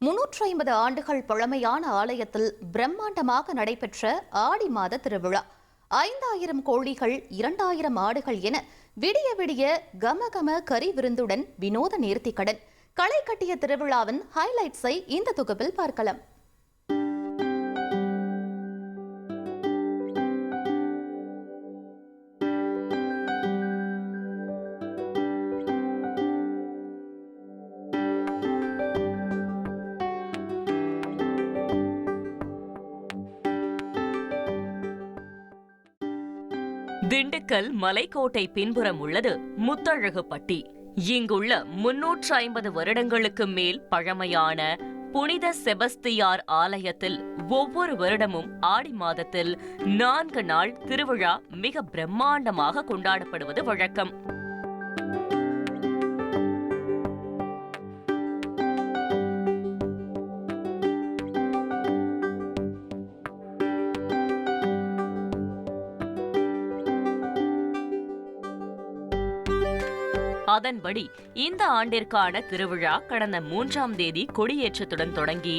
350 ஆண்டுகள் பழமையான ஆலயத்தில் பிரம்மாண்டமாக நடைபெற்ற ஆடி மாத திருவிழா. 5000 கோழிகள், 2000 ஆடுகள் என விடிய விடிய கமகம கறி விருந்துடன் வினோத நேர்த்திக்கடன். களை கட்டிய திருவிழாவின் ஹைலைட்ஸை இந்த தொகுப்பில் பார்க்கலாம். திண்டுக்கல் மலைக்கோட்டை பின்புறம் உள்ளது முத்தழகுப்பட்டி. இங்குள்ள 350 வருடங்களுக்கு மேல் பழமையான புனித செபஸ்தியார் ஆலயத்தில் ஒவ்வொரு வருடமும் ஆடி மாதத்தில் 4 நாள் திருவிழா மிக பிரம்மாண்டமாக கொண்டாடப்படுவது வழக்கம். அதன்படி இந்த ஆண்டிற்கான திருவிழா கடந்த 3ஆம் தேதி கொடியேற்றத்துடன் தொடங்கி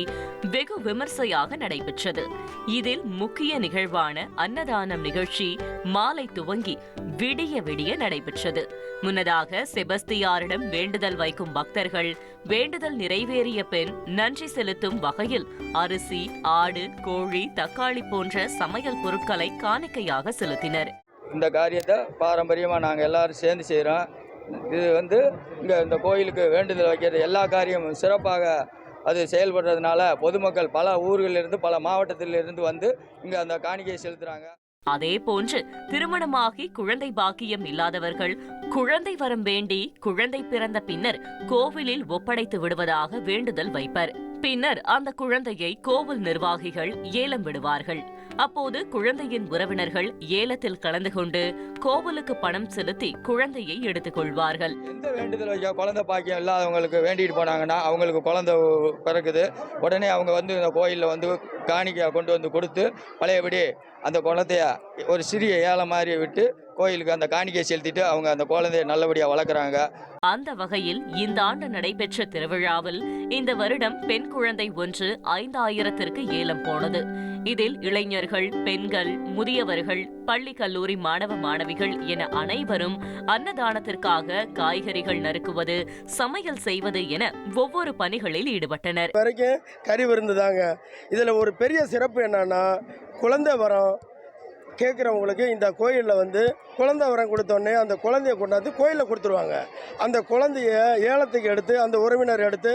வெகு விமர்சையாக நடைபெற்றது. இதில் முக்கிய நிகழ்வான அன்னதானம் நிகழ்ச்சி மாலை துவங்கி விடிய விடிய நடைபெற்றது. முன்னதாக செபஸ்தியாரிடம் வேண்டுதல் வைக்கும் பக்தர்கள் வேண்டுதல் நிறைவேறிய பின் நன்றி செலுத்தும் வகையில் அரிசி, ஆடு, கோழி, தக்காளி போன்ற சமையல் பொருட்களை காணிக்கையாக செலுத்தினர். இந்த காரியத்தை பாரம்பரியமா நாங்கள் எல்லாரும் சேர்ந்து செய்கிறோம். இது இங்கே இந்த கோயிலுக்கு வேண்டுதல் வைக்கிறது எல்லா காரியமும் சிறப்பாக அது செயல்படுறதுனால பொதுமக்கள் பல ஊர்களிலிருந்து பல மாவட்டத்திலிருந்து இங்கே அந்த காணிக்கையை செலுத்துறாங்க. அதே போன்று திருமணமாகி குழந்தை பாக்கியம் இல்லாதவர்கள் குழந்தை வரம் வேண்டி குழந்தை பிறந்த பின்னர் கோவிலில் ஒப்படைத்து விடுவதாக வேண்டுதல் வைப்பர். பின்னர் அந்த குழந்தையை கோவில் நிர்வாகிகள் ஏலம் விடுவார்கள். அப்போது குழந்தையின் உறவினர்கள் ஏலத்தில் கலந்து கொண்டு கோவிலுக்கு பணம் செலுத்தி குழந்தையை எடுத்துக் கொள்வார்கள். எந்த வேண்டுதல் வைக்க குழந்தை பாக்கியம் இல்லாதவங்களுக்கு வேண்டிட்டு போனாங்கன்னா அவங்களுக்கு குழந்தை பிறகுது. உடனே அவங்க இந்த கோயிலில் காணிக்கையா கொண்டு கொடுத்து பழையபடி அந்த குழந்தைய ஒரு சிறிய ஏழை மாதிரி விட்டு கோயிலுக்கு அந்த காணிக்கையை செலுத்திட்டு அவங்க அந்த குழந்தைய நல்லபடியாக வளர்க்குறாங்க. அந்த வகையில் இந்த ஆண்டு நடைபெற்ற திருவிழாவில் இந்த வருடம் பெண் குழந்தை ஒன்று 5000ற்கு ஏலம் போனது. இதில் இளைஞர்கள், பெண்கள், முதியவர்கள், பள்ளி கல்லூரி மாணவ மாணவிகள் என அனைவரும் அன்னதானத்திற்காக காய்கறிகள் நறுக்குவது, சமையல் செய்வது என ஒவ்வொரு பணிகளில் ஈடுபட்டனர். வரைக்கும் கறி விருந்துதாங்க. இதுல ஒரு பெரிய சிறப்பு என்னன்னா, குழந்தை வரம் கேட்குறவங்களுக்கு இந்த கோயிலில் குழந்தை வரம் கொடுத்தோடனே அந்த குழந்தைய கொண்டாந்து கோயிலில் கொடுத்துருவாங்க. அந்த குழந்தைய ஏலத்துக்கு எடுத்து அந்த உறவினர் எடுத்து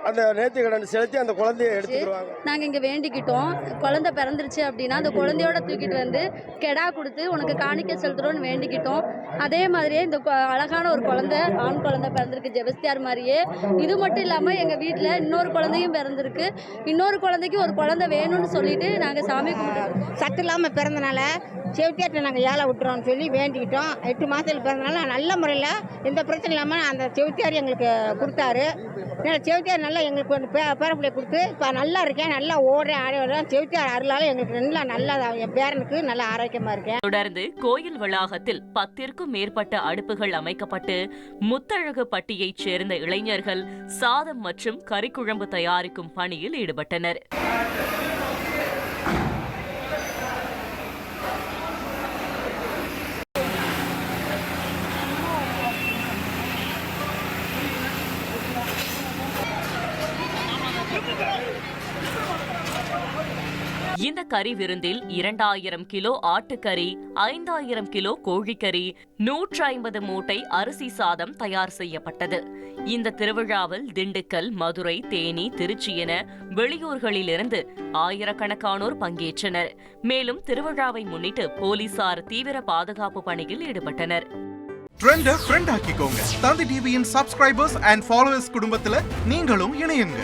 அந்த நேர்த்தி கடன் செலுத்தி அந்த குழந்தைய எடுத்துக்கிடுவாங்க. நாங்கள் இங்கே வேண்டிக்கிட்டோம், குழந்தை பிறந்துருச்சு அப்படின்னா அந்த குழந்தையோட தூக்கிட்டு கெடா கொடுத்து உனக்கு காணிக்கை செலுத்துறோன்னு வேண்டிக்கிட்டோம். அதே மாதிரியே இந்த அழகான ஒரு குழந்தை, ஆண் குழந்தை பிறந்திருக்கு செபஸ்தியார் மாதிரியே. இது மட்டும் இல்லாமல் எங்கள் வீட்டில் இன்னொரு குழந்தையும் பிறந்திருக்கு. இன்னொரு குழந்தைக்கு ஒரு குழந்தை வேணும்னு சொல்லிட்டு நாங்கள் சாமி கும்பிட்டோம். சத்து இல்லாமல் பிறந்தனால செவித்தியார்ட்ட நாங்கள் ஏழை விட்டுறோம்னு சொல்லி வேண்டிக்கிட்டோம். 8 மாதத்தில் பிறந்தனால நல்ல முறையில் எந்த பிரச்சனை இல்லாமல் அந்த செவித்தியார் எங்களுக்கு கொடுத்தாரு. செவித்தியார் நல்லா எங்களுக்கு பேரப்பிள்ளை கொடுத்து இப்போ நல்லா இருக்கேன், நல்லா ஓடுறேன், ஆடுறேன். செவித்தியார் அருளால் எங்களுக்கு நல்லா என் பேரனுக்கு நல்லா ஆரோக்கியமாக இருக்கேன். தொடர்ந்து கோயில் வளாகத்தில் 10ற்கும் மேற்பட்ட அடுப்புகள் அமைக்கப்பட்டு முத்தழகுப்பட்டியைச் சேர்ந்த இளைஞர்கள் சாதம் மற்றும் கறிக்குழம்பு தயாரிக்கும் பணியில் ஈடுபட்டனர். இந்த கறி விருந்தில் 2000 கிலோ ஆட்டுக்கறி, 5000 கிலோ கோழிக்கறி, 150 மூட்டை அரிசி சாதம் தயார் செய்யப்பட்டது. இந்த திருவிழாவில் திண்டுக்கல், மதுரை, தேனி, திருச்சி என வெளியூர்களிலிருந்து ஆயிரக்கணக்கானோர் பங்கேற்றனர். மேலும் திருவிழாவை முன்னிட்டு போலீசார் தீவிர பாதுகாப்பு பணியில் ஈடுபட்டனர். ட்ரெண்ட ஃப்ரெண்ட் ஆக்கிக்கோங்க. தந்தி டிவியின் சப்ஸ்கிரைபர்ஸ் அண்ட் ஃபாலோவர்ஸ் குடும்பத்துல நீங்களும் இணையுங்க.